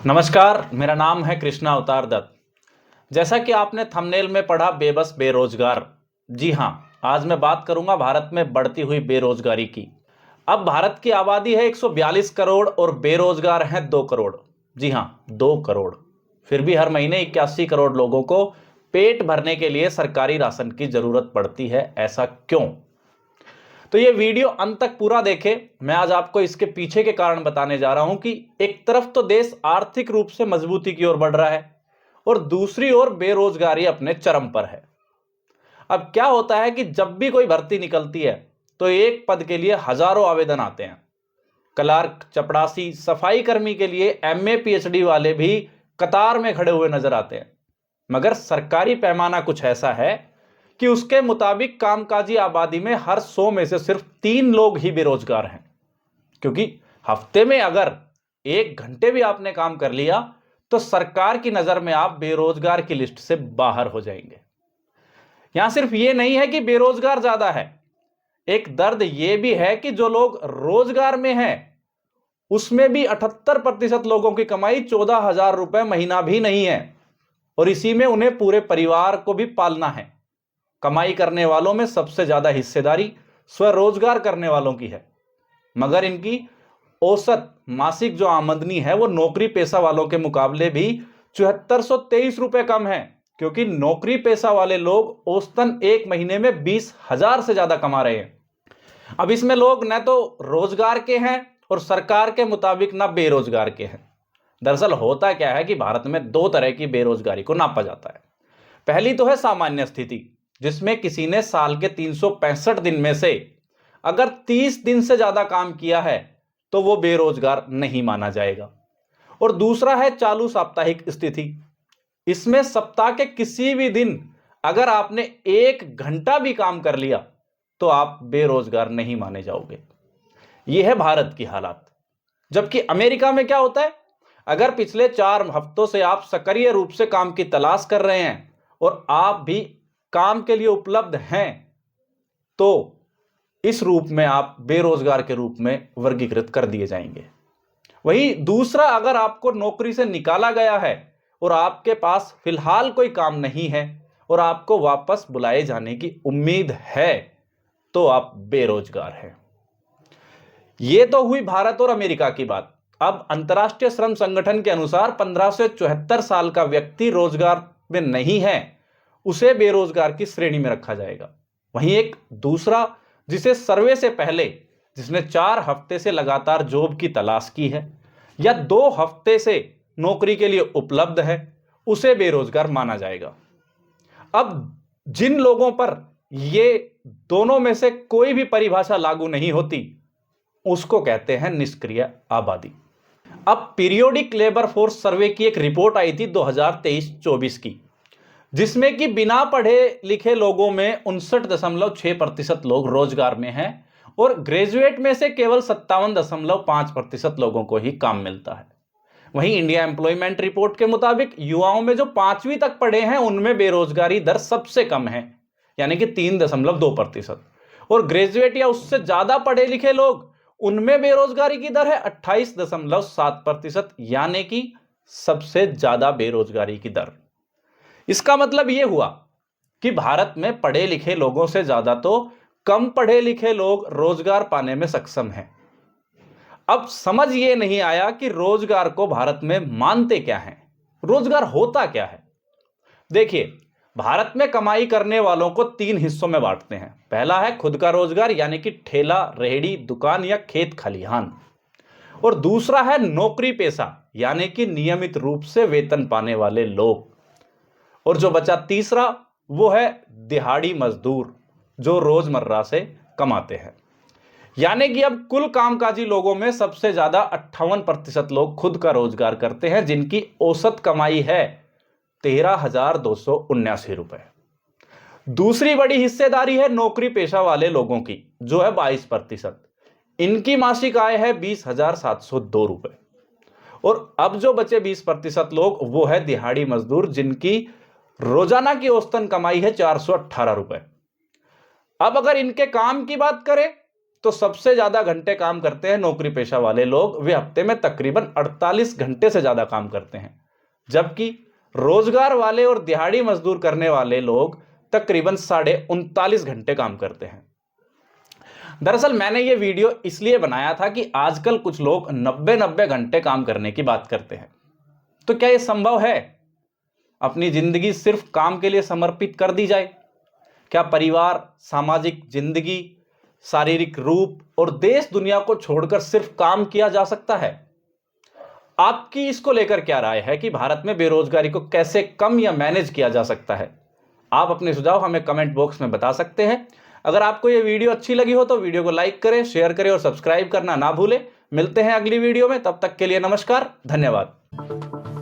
नमस्कार, मेरा नाम है कृष्णा अवतार दत्त। जैसा कि आपने थंबनेल में पढ़ा बेबस बेरोजगार। जी हाँ, आज मैं बात करूंगा भारत में बढ़ती हुई बेरोजगारी की। अब भारत की आबादी है 142 करोड़ और बेरोजगार हैं 2 करोड़। जी हाँ, 2 करोड़। फिर भी हर महीने 81 करोड़ लोगों को पेट भरने के लिए सरकारी राशन की जरूरत पड़ती है। ऐसा क्यों? तो ये वीडियो अंत तक पूरा देखें। मैं आज आपको इसके पीछे के कारण बताने जा रहा हूं कि एक तरफ तो देश आर्थिक रूप से मजबूती की ओर बढ़ रहा है और दूसरी ओर बेरोजगारी अपने चरम पर है। अब क्या होता है कि जब भी कोई भर्ती निकलती है तो एक पद के लिए हजारों आवेदन आते हैं। क्लर्क, चपड़ासी, सफाई कर्मी के लिए एमए पीएचडी वाले भी कतार में खड़े हुए नजर आते हैं। मगर सरकारी पैमाना कुछ ऐसा है कि उसके मुताबिक कामकाजी आबादी में हर 100 में से सिर्फ 3 लोग ही बेरोजगार हैं। क्योंकि हफ्ते में अगर 1 घंटे भी आपने काम कर लिया तो सरकार की नजर में आप बेरोजगार की लिस्ट से बाहर हो जाएंगे। यहां सिर्फ यह नहीं है कि बेरोजगार ज्यादा है, एक दर्द यह भी है कि जो लोग रोजगार में हैं उसमें भी 78% लोगों की कमाई 14,000 रुपए महीना भी नहीं है और इसी में उन्हें पूरे परिवार को भी पालना है। कमाई करने वालों में सबसे ज्यादा हिस्सेदारी स्वरोजगार करने वालों की है, मगर इनकी औसत मासिक जो आमदनी है वो नौकरी पेशा वालों के मुकाबले भी 7423 रुपए कम है। क्योंकि नौकरी पेशा वाले लोग औसतन एक महीने में 20,000 से ज्यादा कमा रहे हैं। अब इसमें लोग न तो रोजगार के हैं और सरकार के मुताबिक ना बेरोजगार के हैं। दरअसल होता क्या है कि भारत में 2 तरह की बेरोजगारी को नापा जाता है। पहली तो है सामान्य स्थिति, जिसमें किसी ने साल के 365 दिन में से अगर 30 दिन से ज्यादा काम किया है तो वो बेरोजगार नहीं माना जाएगा। और दूसरा है चालू साप्ताहिक स्थिति। इसमें सप्ताह के किसी भी दिन अगर आपने 1 घंटा भी काम कर लिया तो आप बेरोजगार नहीं माने जाओगे। यह है भारत की हालात। जबकि अमेरिका में क्या होता है, अगर पिछले 4 हफ्तों से आप सक्रिय रूप से काम की तलाश कर रहे हैं और आप भी काम के लिए उपलब्ध हैं तो इस रूप में आप बेरोजगार के रूप में वर्गीकृत कर दिए जाएंगे। वहीं दूसरा, अगर आपको नौकरी से निकाला गया है और आपके पास फिलहाल कोई काम नहीं है और आपको वापस बुलाए जाने की उम्मीद है तो आप बेरोजगार हैं। यह तो हुई भारत और अमेरिका की बात। अब अंतर्राष्ट्रीय श्रम संगठन के अनुसार 15 से 74 साल का व्यक्ति रोजगार में नहीं है, उसे बेरोजगार की श्रेणी में रखा जाएगा। वहीं एक दूसरा, जिसे सर्वे से पहले जिसने 4 हफ्ते से लगातार जॉब की तलाश की है या 2 हफ्ते से नौकरी के लिए उपलब्ध है, उसे बेरोजगार माना जाएगा। अब जिन लोगों पर ये दोनों में से कोई भी परिभाषा लागू नहीं होती उसको कहते हैं निष्क्रिय आबादी। अब पीरियोडिक लेबर फोर्स सर्वे की एक रिपोर्ट आई थी 2023-24 की, जिसमें कि बिना पढ़े लिखे लोगों में 59.6% लोग रोजगार में हैं और ग्रेजुएट में से केवल 57.5% लोगों को ही काम मिलता है। वहीं इंडिया एम्प्लॉयमेंट रिपोर्ट के मुताबिक युवाओं में जो 5वीं तक पढ़े हैं उनमें बेरोजगारी दर सबसे कम है, यानी कि 3.2%। और ग्रेजुएट या उससे ज्यादा पढ़े लिखे लोग, उनमें बेरोजगारी की दर है 28.7%, यानी कि सबसे ज्यादा बेरोजगारी की दर। इसका मतलब यह हुआ कि भारत में पढ़े लिखे लोगों से ज्यादा तो कम पढ़े लिखे लोग रोजगार पाने में सक्षम हैं। अब समझ ये नहीं आया कि रोजगार को भारत में मानते क्या हैं, रोजगार होता क्या है। देखिए, भारत में कमाई करने वालों को 3 हिस्सों में बांटते हैं। पहला है खुद का रोजगार, यानी कि ठेला, रेहड़ी, दुकान या खेत खलिहान। और दूसरा है नौकरी पेशा, यानी कि नियमित रूप से वेतन पाने वाले लोग। और जो बचा तीसरा, वो है दिहाड़ी मजदूर, जो रोजमर्रा से कमाते हैं। यानी कि अब कुल कामकाजी लोगों में सबसे ज्यादा 58% लोग खुद का रोजगार करते हैं, जिनकी औसत कमाई है 13,279 रुपए। दूसरी बड़ी हिस्सेदारी है नौकरी पेशा वाले लोगों की, जो है 22%। इनकी मासिक आय है 20,702 रुपए। और अब जो बचे 20% लोग, वो है दिहाड़ी मजदूर, जिनकी रोजाना की औसतन कमाई है 418 रुपए। अब अगर इनके काम की बात करें तो सबसे ज्यादा घंटे काम करते हैं नौकरी पेशा वाले लोग। वे हफ्ते में तकरीबन 48 घंटे से ज्यादा काम करते हैं, जबकि रोजगार वाले और दिहाड़ी मजदूर करने वाले लोग तकरीबन 39.5 घंटे काम करते हैं। दरअसल मैंने ये वीडियो इसलिए बनाया था कि आजकल कुछ लोग 90-90 घंटे काम करने की बात करते हैं। तो क्या यह संभव है? अपनी जिंदगी सिर्फ काम के लिए समर्पित कर दी जाए? क्या परिवार, सामाजिक जिंदगी, शारीरिक रूप और देश दुनिया को छोड़कर सिर्फ काम किया जा सकता है? आपकी इसको लेकर क्या राय है कि भारत में बेरोजगारी को कैसे कम या मैनेज किया जा सकता है? आप अपने सुझाव हमें कमेंट बॉक्स में बता सकते हैं। अगर आपको यह वीडियो अच्छी लगी हो तो वीडियो को लाइक करें, शेयर करें और सब्सक्राइब करना ना भूलें। मिलते हैं अगली वीडियो में, तब तक के लिए नमस्कार, धन्यवाद।